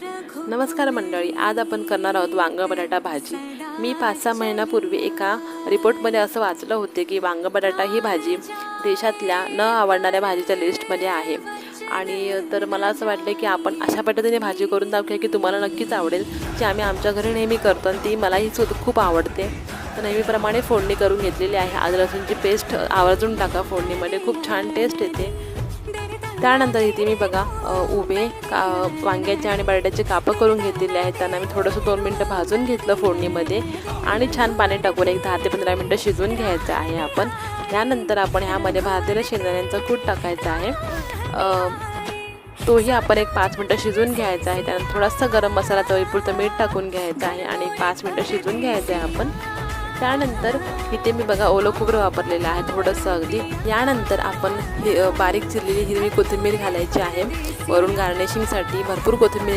नमस्कार मंडळी, आज आपण करणार आहोत वांग बटाटा भाजी। मी 5-6 महिन्यापूर्वी एका रिपोर्टमध्ये असं वाचलं होते की वांग बटाटा ही भाजी देशातल्या न आवडणाऱ्या भाजीच्या लिस्टमध्ये आहे। आणि तर मला असं वाटलं की आपण अशा पद्धतीने भाजी करून दाखवूया की तुम्हाला नक्कीच आवडेल, जी आम्ही आमच्या घरी नेहमी करतो आणि ती मलाही खूप आवडते। तर नेहमीप्रमाणे फोडणी करून घेतलेली आहे। आलं लसूणची पेस्ट आवर्जून टाका फोडणीमध्ये, खूप छान टेस्ट येते। त्यानंतर इथे मी बघा उभे वांग्याचे आणि बटाट्याचे कापं करून घेतलेले आहेत। त्यांना मी थोडंसं 2 मिनिटं भाजून घेतलं फोडणीमध्ये आणि छान पाणी टाकून एक 10 ते 15 मिनिटं शिजवून घ्यायचं आहे आपण। त्यानंतर आपण ह्यामध्ये भाजलेल्या शेंगदाण्यांचा कूट टाकायचा आहे, तोही आपण एक 5 मिनिटं शिजवून घ्यायचा आहे। त्यानंतर थोडासा गरम मसाला चवीपुरतं मीठ टाकून घ्यायचं आहे आणि 5 मिनिटं शिजवून घ्यायचं आहे आपण। त्यानंतर इथे मी बघा ओलं खोबरं वापरलेलं आहे थोडंसं अगदी। यानंतर आपण बारीक चिरलेली हिरवी कोथिंबीर घालायची आहे वरून गार्निशिंगसाठी। भरपूर कोथिंबीर